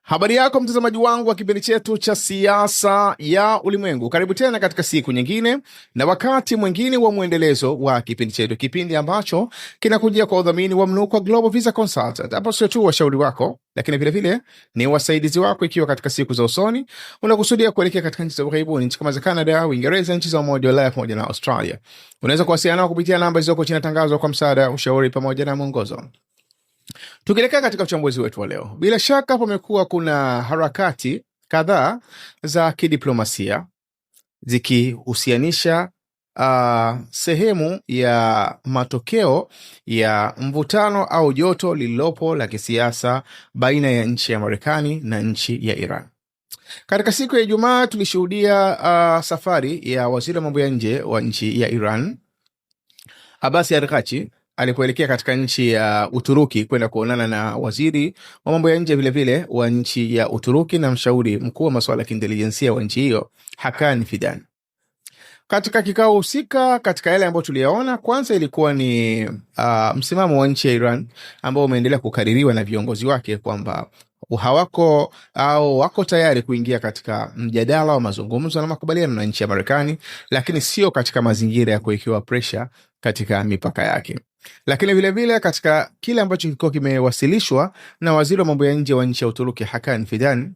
Habari yako mtazamaji wangu wa kipindi chetu cha siasa ya ulimwengu. Karibu tena katika siku nyingine na wakati mwingine wa mwendelezo wa kipindi chetu, kipindi ambacho kinakujia kwa udhamini wa Mnukwa Global Visa Consultant. Hapo sio tu washauri wako, lakini vile vile ni wasaidizi wako ikiwa katika siku za usoni unakusudia kuelekea katika nchi za ughaibuni, nchi kama za Canada, Uingereza, nchi za Umoja wa Ulaya pamoja na Australia. Unaweza kuwasiliana nao kupitia namba zilizoko chini tangazo kwa msaada, ushauri pamoja na mwongozo. Tukielekea katika uchambuzi wetu wa leo, bila shaka pamekuwa kuna harakati kadhaa za kidiplomasia zikihusianisha sehemu ya matokeo ya mvutano au joto lililopo la kisiasa baina ya nchi ya Marekani na nchi ya Iran. Katika siku ya Ijumaa tulishuhudia safari ya waziri wa mambo ya nje wa nchi ya Iran, Abbas Araghchi, alipoelekea katika nchi ya Uturuki kwenda kuonana na waziri wa mambo ya nje vile vile wa nchi ya Uturuki na mshauri mkuu wa masuala ya kiintelijensia wa nchi hiyo, Hakan Fidan. Katika kikao husika, katika yale ambayo tuliyaona, kwanza ilikuwa ni msimamo wa nchi ya Iran ambao umeendelea kukaririwa na viongozi wake kwamba hawako au wako tayari kuingia katika mjadala wa mazungumzo na makubaliano na nchi ya Marekani, lakini sio katika mazingira ya kuwekewa pressure katika mipaka yake. Lakini vile vile katika kile ambacho kilikuwa kimewasilishwa na waziri wa mambo ya nje wa nchi ya Uturuki, Hakan Fidan,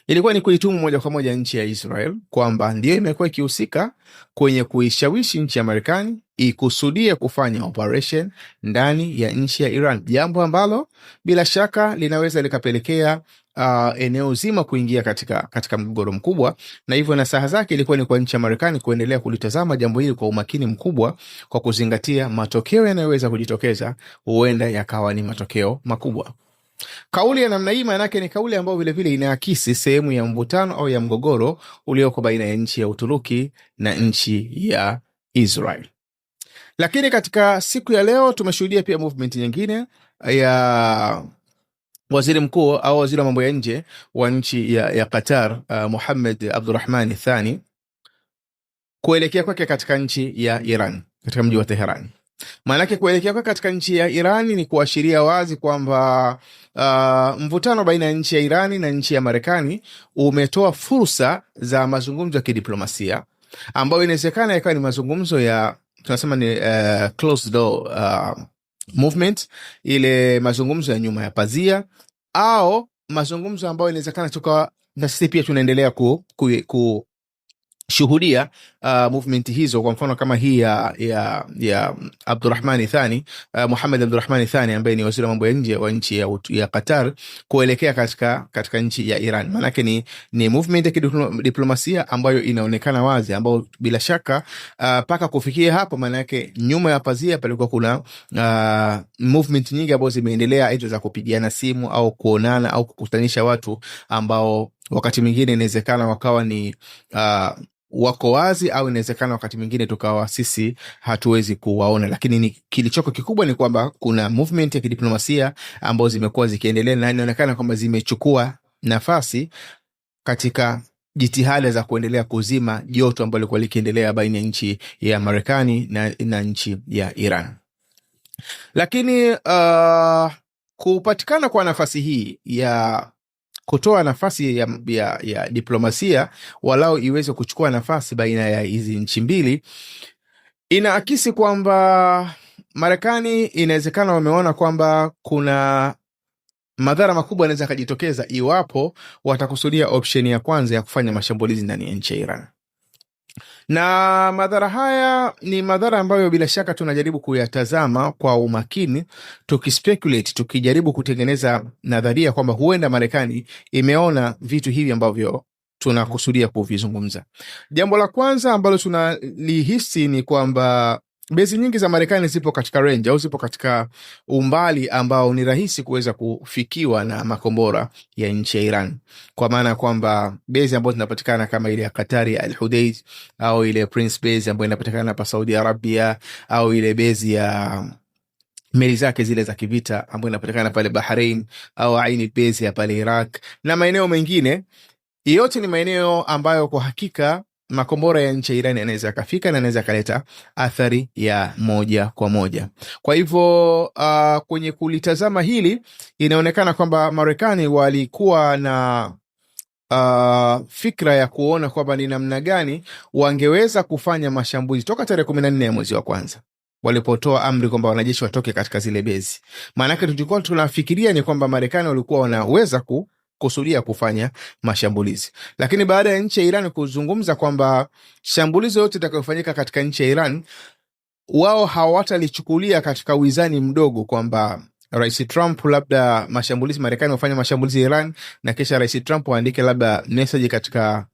ilikuwa ni kuitumu moja kwa moja nchi ya Israel kwamba ndio imekuwa ikihusika kwenye kuishawishi nchi ya Marekani ikusudie kufanya operation ndani ya nchi ya Iran, jambo ambalo bila shaka linaweza likapelekea eneo zima kuingia katika mgogoro mkubwa, na hivyo nasaha zake ilikuwa ni kwa nchi ya Marekani kuendelea kulitazama jambo hili kwa umakini mkubwa, kwa kuzingatia matokeo yanayoweza kujitokeza huenda yakawa ni matokeo makubwa. Kauli ya namna hii maana yake ni kauli ambayo vile vile inaakisi sehemu ya mvutano au ya mgogoro ulioko baina ya nchi ya Uturuki na nchi ya Israel. Lakini katika siku ya leo tumeshuhudia pia movement nyingine ya waziri mkuu au waziri wa mambo ya nje wa nchi ya Qatar, Mohammed Abdulrahman Thani, kuelekea kwake katika nchi ya Iran, katika mji wa Tehran. Maanake kuelekea kwa katika nchi ya Irani ni kuashiria wazi kwamba mvutano baina ya nchi ya Irani na nchi ya Marekani umetoa fursa za mazungumzo ya kidiplomasia ambayo inawezekana yakawa ni mazungumzo ya tunasema ni closed door movement, ile mazungumzo ya nyuma ya pazia, au mazungumzo ambayo inawezekana tukawa na sisi pia tunaendelea shuhudia movement hizo. Kwa mfano kama hii ya Abdulrahman Thani, Mohammed Abdulrahman Thani ambaye ni waziri wa mambo ya nje wa nchi ya Qatar kuelekea katika nchi ya Iran. Maana ni movement ya diplomasia ambayo inaonekana wazi, ambayo bila shaka paka kufikia hapo maana yake nyuma ya pazia palikuwa kuna movement nyingi ambazo zimeendelea, aidha za kupigiana simu au kuonana au kukutanisha watu ambao wakati mwingine inawezekana wakawa ni wako wazi, au inawezekana wakati mwingine tukawa sisi hatuwezi kuwaona. Lakini kilichoko kikubwa ni kwamba kuna movement ya kidiplomasia ambazo zimekuwa zikiendelea na inaonekana kwamba zimechukua nafasi katika jitihada za kuendelea kuzima joto ambalo lilikuwa likiendelea baina ya nchi ya Marekani na nchi ya Iran. Lakini kupatikana kwa nafasi hii ya kutoa nafasi ya diplomasia walau iweze kuchukua nafasi baina ya hizi nchi mbili, inaakisi kwamba Marekani inawezekana wameona kwamba kuna madhara makubwa yanaweza kujitokeza iwapo watakusudia option ya kwanza ya kufanya mashambulizi ndani ya nchi ya Iran. Na madhara haya ni madhara ambayo bila shaka tunajaribu kuyatazama kwa umakini, tukispekulate, tukijaribu kutengeneza nadharia kwamba huenda Marekani imeona vitu hivi ambavyo tunakusudia kuvizungumza. Jambo la kwanza ambalo tunalihisi ni kwamba bezi nyingi za Marekani zipo katika range au zipo katika umbali ambao ni rahisi kuweza kufikiwa na makombora ya nchi ya Iran. Kwa maana kwamba bezi ambazo zinapatikana kama ile ya Qatar ya Al-Hudaydah, au ile Prince Base ambayo inapatikana hapa Saudi Arabia, au ile bezi ya meli zake zile za kivita ambayo inapatikana pale Bahrain, au Ain Base ya pale Iraq na maeneo mengine, yote ni maeneo ambayo kwa hakika makombora ya nchi ya Iran yanaweza yakafika na yanaweza kaleta athari ya moja kwa moja. Kwa hivyo kwenye kulitazama hili, inaonekana kwamba Marekani walikuwa na fikra ya kuona kwamba ni namna gani wangeweza kufanya mashambulizi toka tarehe 14 ya mwezi wa kwanza walipotoa amri kwamba wanajeshi watoke katika zile bezi. Maanake tulikuwa tunafikiria ni kwamba Marekani walikuwa wanaweza kusudia kufanya mashambulizi, lakini baada ya nchi ya Iran kuzungumza kwamba shambulizi yote itakayofanyika katika nchi ya Iran wao hawatalichukulia katika wizani mdogo, kwamba Rais Trump labda mashambulizi Marekani wafanya mashambulizi ya Iran na kisha Rais Trump waandike labda message katika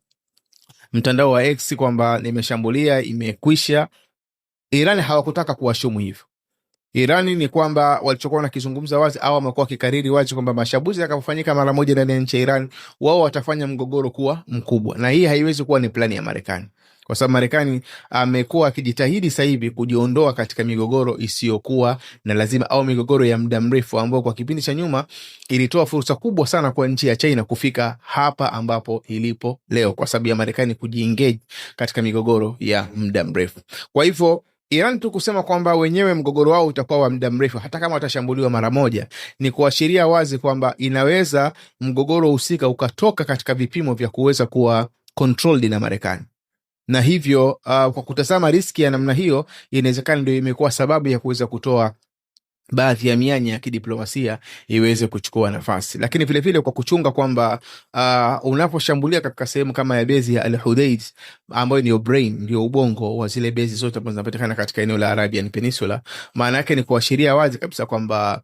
mtandao wa X kwamba nimeshambulia, imekwisha. Iran hawakutaka kuwashumu hivyo. Irani ni kwamba walichokuwa wanakizungumza wazi au wamekuwa wakikariri wazi kwamba mashambulizi yatakapofanyika mara moja ndani ya nchi ya Iran, wao watafanya mgogoro kuwa mkubwa, na hii haiwezi kuwa ni plani ya Marekani, kwa sababu Marekani amekuwa akijitahidi sasa hivi kujiondoa katika migogoro isiyokuwa na lazima au migogoro ya muda mrefu ambayo kwa kipindi cha nyuma ilitoa fursa kubwa sana kwa nchi ya China kufika hapa ambapo ilipo leo, kwa sababu ya Marekani kujiengage katika migogoro ya muda mrefu. Kwa hivyo Iran tu kusema kwamba wenyewe mgogoro wao utakuwa wa muda mrefu hata kama watashambuliwa mara moja, ni kuashiria wazi kwamba inaweza mgogoro husika ukatoka katika vipimo vya kuweza kuwa controlled na Marekani. Na hivyo kwa kutazama riski ya namna hiyo, inawezekana ndio imekuwa sababu ya kuweza kutoa baadhi ya mianya ya kidiplomasia iweze kuchukua nafasi. Lakini vile vile kwa kuchunga kwamba unaposhambulia katika sehemu kama ya bezi ya Al-Hudaid ambayo ni brain, ndio ubongo wa zile bezi zote ambazo zinapatikana katika eneo la Arabian Peninsula, maana yake ni kuashiria wazi kabisa kwamba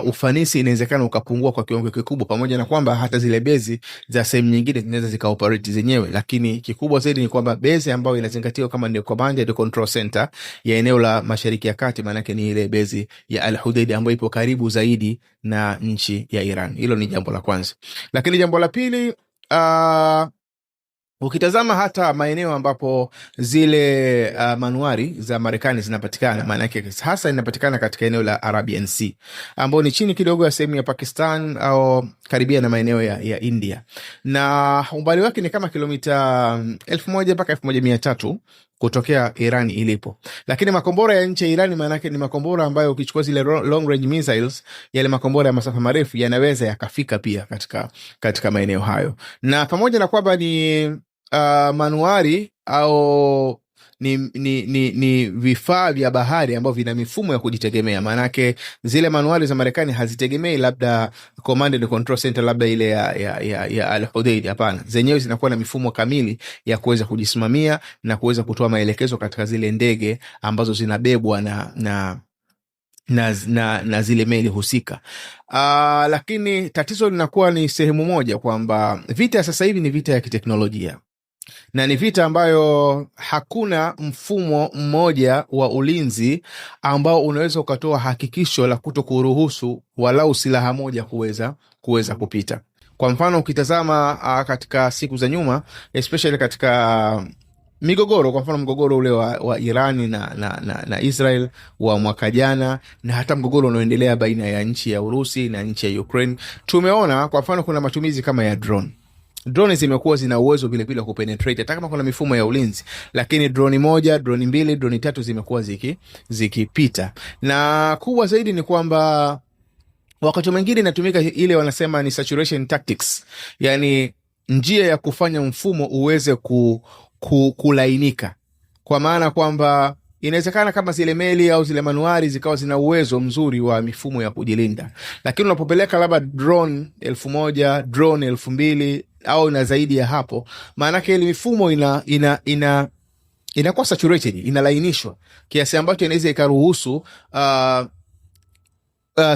ufanisi inawezekana ukapungua kwa kiwango kikubwa, pamoja na kwamba hata zile bezi za sehemu nyingine zinaweza zikaoperate zenyewe, lakini kikubwa zaidi ni kwamba bezi ambayo inazingatiwa kama ndio command and control center ya eneo la Mashariki ya Kati, maana yake ni ile bezi ya Al-Hudaid ambayo ipo karibu zaidi na nchi ya Iran. Hilo ni jambo la kwanza. Lakini jambo la pili, ukitazama hata maeneo ambapo zile manuari za Marekani zinapatikana, maana yake hasa inapatikana katika eneo la Arabian Sea ambao ni chini kidogo ya sehemu ya Pakistan au karibia na maeneo ya India, na umbali wake ni kama kilomita 1000 mpaka 1300 kutokea Iran ilipo. Lakini makombora ya nchi ya Iran maana yake ni makombora ambayo ukichukua zile long range missiles, yale makombora ya masafa marefu, yanaweza yakafika pia katika maeneo hayo. Na pamoja na kwamba ni manuari au ni vifaa vya bahari ambavyo vina mifumo ya kujitegemea, maanake zile manuari za Marekani hazitegemei labda command and control center labda ile ya Al-Hudaid. Hapana, zenyewe zinakuwa na mifumo kamili ya kuweza kujisimamia na kuweza kutoa maelekezo katika zile ndege ambazo zinabebwa na zile meli husika. Lakini tatizo linakuwa ni sehemu moja, kwamba vita sasa hivi ni vita ya kiteknolojia, na ni vita ambayo hakuna mfumo mmoja wa ulinzi ambao unaweza ukatoa hakikisho la kutokuruhusu walau silaha moja kuweza kupita. Kwa mfano ukitazama katika siku za nyuma, especially katika migogoro, kwa mfano mgogoro ule wa Irani na Israel wa mwaka jana, na hata mgogoro unaoendelea baina ya nchi ya Urusi na nchi ya Ukraine, tumeona kwa mfano kuna matumizi kama ya drone zimekuwa zina uwezo vile vile kupenetrate hata kama kuna mifumo ya ulinzi, lakini drone moja, drone mbili, drone tatu zimekuwa zikipita. Na kubwa zaidi ni kwamba wakati mwingine inatumika ile wanasema ni saturation tactics, yani njia ya kufanya mfumo uweze kulainika, kwa maana kwamba inawezekana kama zile meli au zile manuari zikawa zina uwezo mzuri wa mifumo ya kujilinda, lakini unapopeleka labda drone 1000, drone 2000 au na zaidi ya hapo, maana yake ile mifumo inakuwa saturated, inalainishwa kiasi ambacho inaweza ikaruhusu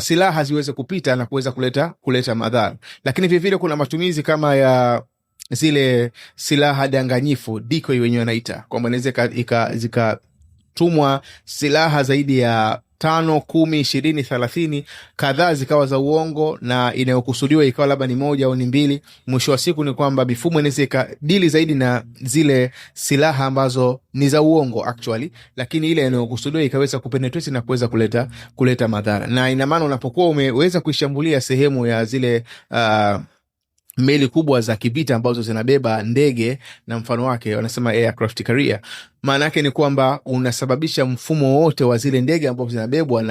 silaha ziweze kupita na kuweza kuleta madhara. Lakini vile vile kuna matumizi kama ya zile silaha danganyifu, decoy wenyewe wanaita, kwamba inaweza zikatumwa silaha zaidi ya 5, 10, 20, 30 kadhaa zikawa za uongo, na inayokusudiwa ikawa labda ni moja au ni mbili. Mwisho wa siku ni kwamba mifumo inaweza ikadili zaidi na zile silaha ambazo ni za uongo actually, lakini ile inayokusudiwa ikaweza kupenetrate na kuweza kuleta madhara. Na ina maana unapokuwa umeweza kuishambulia sehemu ya zile meli kubwa za kivita ambazo zinabeba ndege na mfano wake, wanasema aircraft carrier. Maana yake ni kwamba unasababisha mfumo wote wa zile ndege ambazo zinabebwa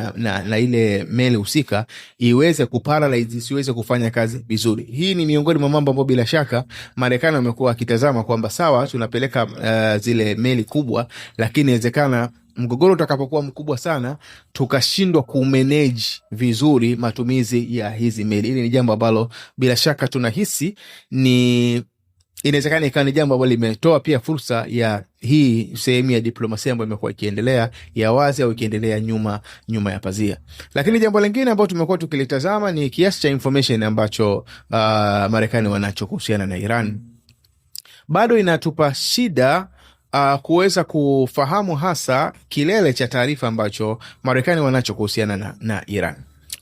na ile meli husika iweze kuparalyze, isiweze kufanya kazi vizuri. Hii ni miongoni mwa mambo ambayo bila shaka Marekani wamekuwa wakitazama kwamba sawa, tunapeleka zile meli kubwa, lakini inawezekana mgogoro utakapokuwa mkubwa sana tukashindwa kumanage vizuri matumizi ya hizi meli. Hili ni jambo ambalo bila shaka tunahisi ni inawezekana ikawa ni jambo ambalo limetoa pia fursa ya hii sehemu ya diplomasia ambayo imekuwa ikiendelea ya wazi au ikiendelea nyuma ya pazia. Lakini jambo lingine ambalo tumekuwa tukilitazama ni kiasi cha information ambacho Marekani wanacho kuhusiana na Iran. Bado inatupa shida kuweza kufahamu hasa kilele cha taarifa ambacho Marekani wanacho kuhusiana na Iran.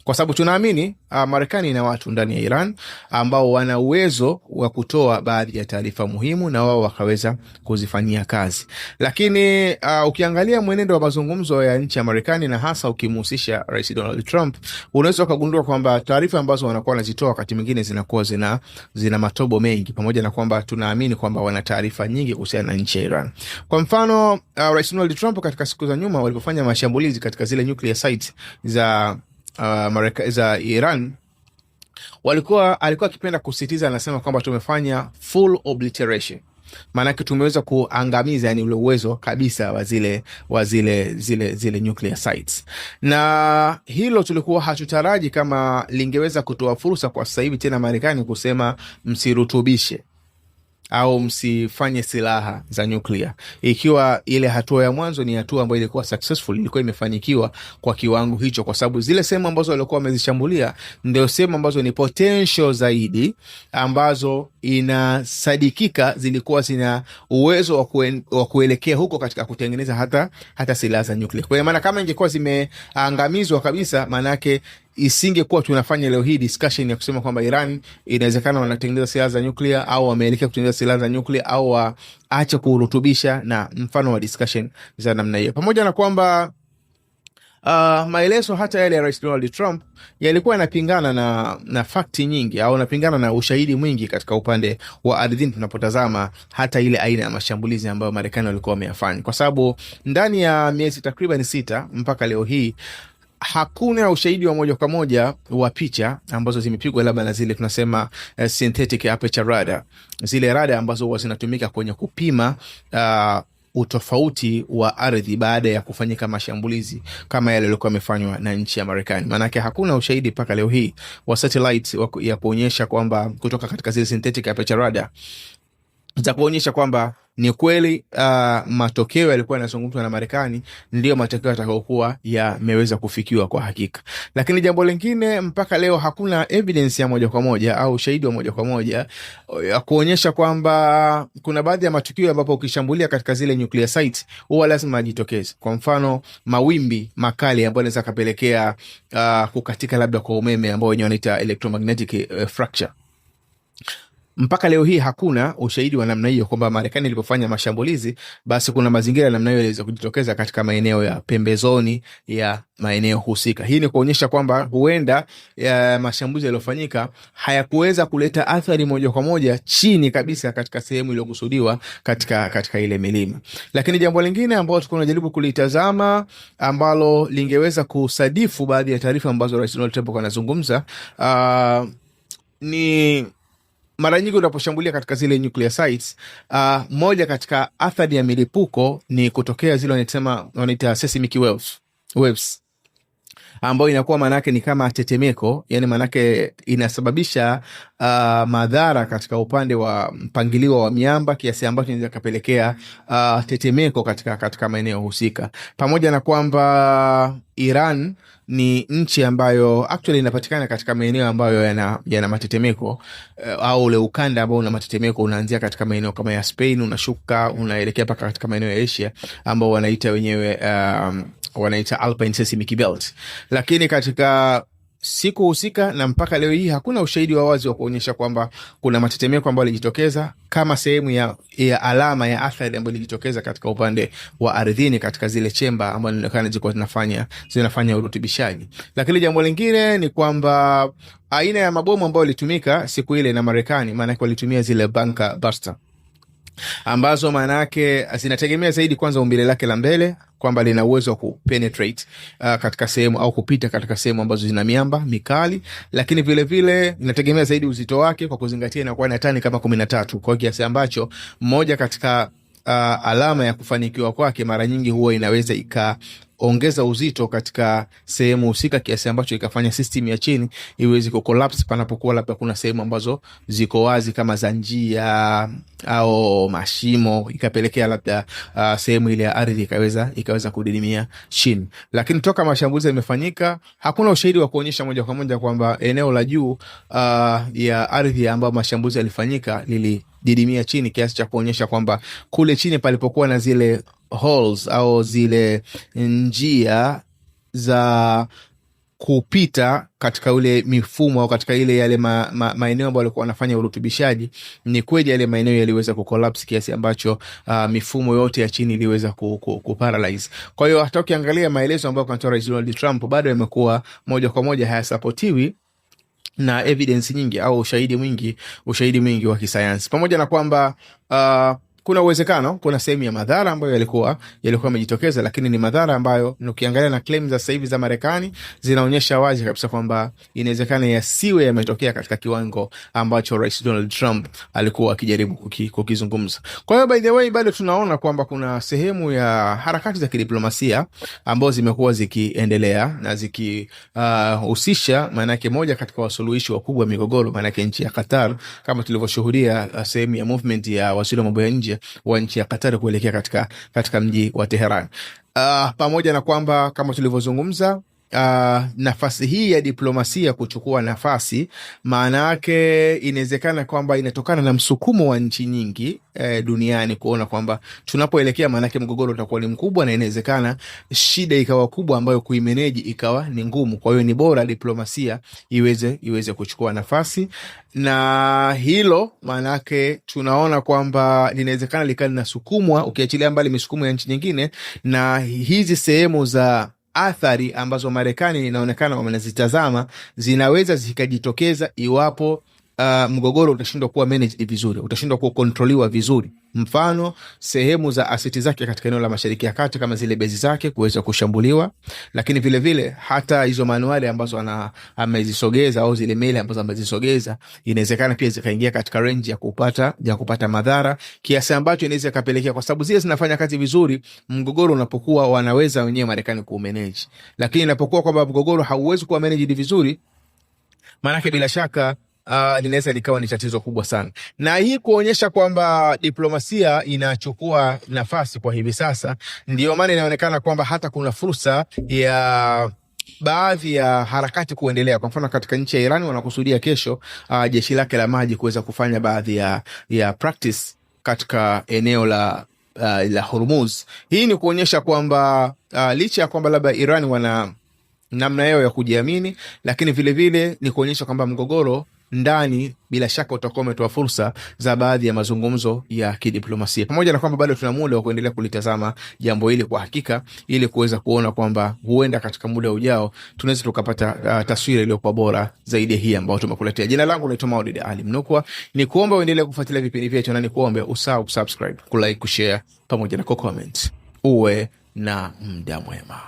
Kwa sababu tunaamini Marekani ina watu ndani ya Iran ambao wana uwezo wa kutoa baadhi ya taarifa muhimu na wao wakaweza kuzifanyia kazi. Lakini ukiangalia mwenendo wa mazungumzo ya nchi ya Marekani na hasa ukimhusisha Rais Donald Trump, unaweza kugundua kwamba taarifa ambazo wanakuwa wanazitoa wakati mwingine zinakuwa zina matobo mengi, pamoja na kwamba tunaamini kwamba wana taarifa nyingi kuhusiana na nchi ya Iran. Kwa mfano, Rais Donald Trump katika siku za nyuma walipofanya mashambulizi katika zile nuclear sites za Iran, alikuwa akipenda kusisitiza, anasema kwamba tumefanya full obliteration. Maanake tumeweza kuangamiza, yani ule uwezo kabisa wa zile nuclear sites. Na hilo tulikuwa hatutaraji kama lingeweza kutoa fursa kwa sasa hivi tena Marekani kusema msirutubishe au msifanye silaha za nyuklia, ikiwa ile hatua ya mwanzo ni hatua ambayo ilikuwa successful, ilikuwa imefanikiwa kwa kiwango hicho, kwa sababu zile sehemu ambazo walikuwa wamezishambulia ndio sehemu ambazo ni potential zaidi, ambazo inasadikika zilikuwa zina uwezo wa kuelekea huko katika kutengeneza hata silaha za nyuklia. Kwa maana kama ingekuwa zimeangamizwa kabisa, maana yake isingekuwa tunafanya leo hii discussion ya kusema kwamba Iran inawezekana wanatengeneza silaha za nyuklia au wameelekea kutengeneza silaha za nyuklia au waache kurutubisha na mfano wa discussion za namna hiyo. Pamoja na kwamba maelezo hata yale ya Rais Donald Trump yalikuwa yanapingana na fakti nyingi au yanapingana na ushahidi mwingi katika upande wa ardhini, tunapotazama hata ile aina ya mashambulizi ambayo Marekani walikuwa wameyafanya, kwa sababu ndani ya miezi takriban 6 mpaka leo hii hakuna ushahidi wa moja kwa moja wa picha ambazo zimepigwa labda na zile tunasema synthetic aperture radar, zile radar ambazo huwa zinatumika kwenye kupima utofauti wa ardhi baada ya kufanyika mashambulizi kama yale yalikuwa yamefanywa na nchi ya Marekani. Maanake hakuna ushahidi mpaka leo hii wa satellite ya kuonyesha kwamba kutoka katika zile synthetic aperture radar za kuonyesha kwamba ni kweli matokeo yalikuwa yanazungumzwa na Marekani ndio matokeo yatakayokuwa yameweza kufikiwa kwa hakika. Lakini jambo lingine, mpaka leo hakuna evidence ya moja kwa moja au ushahidi wa moja kwa moja ya kuonyesha kwamba kuna baadhi ya matukio ambapo ukishambulia katika zile nuclear sites huwa lazima ajitokeze. Kwa mfano, mawimbi makali ambayo yanaweza kapelekea kukatika labda kwa umeme ambao wenyewe wanaita electromagnetic fracture. Mpaka leo hii hakuna ushahidi wa namna hiyo kwamba Marekani ilipofanya mashambulizi basi kuna mazingira namna hiyo yaliweza kujitokeza katika maeneo ya pembezoni ya maeneo husika. Hii ni kuonyesha kwamba huenda mashambulizi yaliyofanyika hayakuweza kuleta athari moja kwa moja chini kabisa katika sehemu iliyokusudiwa katika ile milima. Lakini jambo lingine ambalo tunajaribu kulitazama ambalo lingeweza kusadifu baadhi ya taarifa ambazo Rais Donald Trump anazungumza ni mara nyingi unaposhambulia katika zile nuclear sites, moja katika athari ya milipuko ni kutokea zile wanaita seismic waves ambayo inakuwa manake ni kama tetemeko, yani manake inasababisha madhara katika upande wa mpangilio wa miamba kiasi ambacho inaweza kapelekea tetemeko katika maeneo husika. Pamoja na kwamba Iran ni nchi ambayo actually inapatikana katika maeneo ambayo yana matetemeko, au ule ukanda ambao una matetemeko unaanzia katika maeneo kama ya Spain, unashuka unaelekea paka katika maeneo ya Asia ambao wanaita wenyewe wanaita Alpine Seismic Belt. Lakini katika siku husika, na mpaka leo hii hakuna ushahidi wa wazi wa kuonyesha kwamba kuna matetemeko ambayo yalijitokeza kama sehemu ya alama ya athari ambayo ilijitokeza katika upande wa ardhini katika zile chemba ambazo inaonekana zilikuwa zinafanya urutubishaji. Lakini jambo lingine ni kwamba aina ya mabomu ambayo yalitumika siku ile na Marekani, maana yake walitumia zile bunker buster, ambazo maana yake zinategemea zaidi kwanza umbile lake la mbele, kwamba lina uwezo wa kupenetrate katika sehemu au kupita katika sehemu ambazo zina miamba mikali, lakini vile vile inategemea zaidi uzito wake, kwa kuzingatia inakuwa na tani kama 13, kwa kiasi ambacho mmoja katika alama ya kufanikiwa kwake mara nyingi huwa inaweza ikaongeza uzito katika sehemu husika kiasi ambacho ikafanya system ya chini iweze kucollapse panapokuwa labda kuna sehemu ambazo ziko wazi kama za njia au mashimo, ikapelekea labda sehemu ile ya ardhi ikaweza kudidimia chini. Lakini toka mashambulizi yamefanyika hakuna ushahidi wa kuonyesha moja kwa moja kwamba eneo la juu ya ardhi ambayo mashambulizi yalifanyika lilididimia chini kiasi cha kuonyesha kwamba kule chini palipokuwa na zile holes au zile njia za kupita katika ule mifumo au katika ile yale maeneo ambayo walikuwa wanafanya urutubishaji, ni kweli yale maeneo yaliweza kucollapse kiasi ambacho mifumo yote ya chini iliweza kuparalyze. Kwa hiyo hata ukiangalia maelezo ambayo kanatoa Rais Donald Trump bado yamekuwa moja kwa moja hayasapotiwi na evidence nyingi au ushahidi mwingi wa kisayansi, pamoja na kwamba kuna uwezekano kuna sehemu ya madhara ambayo yalikuwa yamejitokeza, lakini ni madhara ambayo ukiangalia na claims za sasa hivi za Marekani zinaonyesha wazi kabisa kwamba inawezekana yasiwe yametokea katika kiwango ambacho Rais Donald Trump alikuwa akijaribu kukizungumza. Kwa hiyo by the way, bado tunaona kwamba kuna sehemu ya harakati za kidiplomasia ambazo zimekuwa zikiendelea na zikihusisha maanake moja katika wasuluhishi wakubwa migogoro, maanake nchi ya Qatar, kama tulivyoshuhudia sehemu ya movement ya waziri wa mambo ya nje wa nchi ya Qatar kuelekea katika mji wa Tehran. Pamoja na kwamba kama tulivyozungumza, nafasi hii ya diplomasia kuchukua nafasi, maana yake inawezekana kwamba inatokana na msukumo wa nchi nyingi duniani kuona kwamba tunapoelekea, maana yake mgogoro utakuwa ni mkubwa na inawezekana shida ikawa kubwa ambayo kuimeneji ikawa ni ngumu. Kwa hiyo ni bora diplomasia iweze kuchukua nafasi, na hilo maana yake tunaona kwamba linawezekana likawa linasukumwa, ukiachilia mbali misukumo ya nchi nyingine, na hizi sehemu za athari ambazo Marekani inaonekana wanazitazama zinaweza zikajitokeza iwapo mgogoro utashindwa kuwa managed vizuri, utashindwa kuwa kontroliwa vizuri. Mfano, sehemu za aseti zake katika eneo la Mashariki ya Kati kama zile bezi zake kuweza kushambuliwa, lakini vile vile hata hizo manuali ambazo amezisogeza au zile meli ambazo amezisogeza inawezekana pia zikaingia katika range ya kupata madhara, kiasi ambacho inaweza kapelekea, kwa sababu zile zinafanya kazi vizuri mgogoro unapokuwa wanaweza wenyewe Marekani kumanage, lakini inapokuwa kwamba mgogoro hauwezi kuwa managed vizuri, maana yake bila shaka linaweza likawa ni tatizo kubwa sana. Na hii kuonyesha kwamba diplomasia inachukua nafasi kwa hivi sasa, ndio maana inaonekana kwamba hata kuna fursa ya baadhi ya harakati kuendelea. Kwa mfano katika nchi ya Iran wanakusudia kesho jeshi lake la maji kuweza kufanya baadhi ya practice katika eneo la Hormuz. Hii ni kuonyesha kwamba licha ya kwamba labda Iran wana namna yao ya kujiamini, lakini vile vile ni kuonyesha kwamba mgogoro ndani bila shaka utakuwa umetoa fursa za baadhi ya mazungumzo ya kidiplomasia, pamoja na kwamba bado tuna muda wa kuendelea kulitazama jambo hili kwa hakika, ili kuweza kuona kwamba huenda katika muda ujao tunaweza tukapata taswira iliyokuwa bora zaidi hii ambayo tumekuletea. Jina langu naitwa Maulid Ali Mnukwa, ni kuomba uendelee kufuatilia vipindi vyetu, na ni kuombe usahau subscribe, kulike, kushare pamoja na comment. Uwe na muda mwema.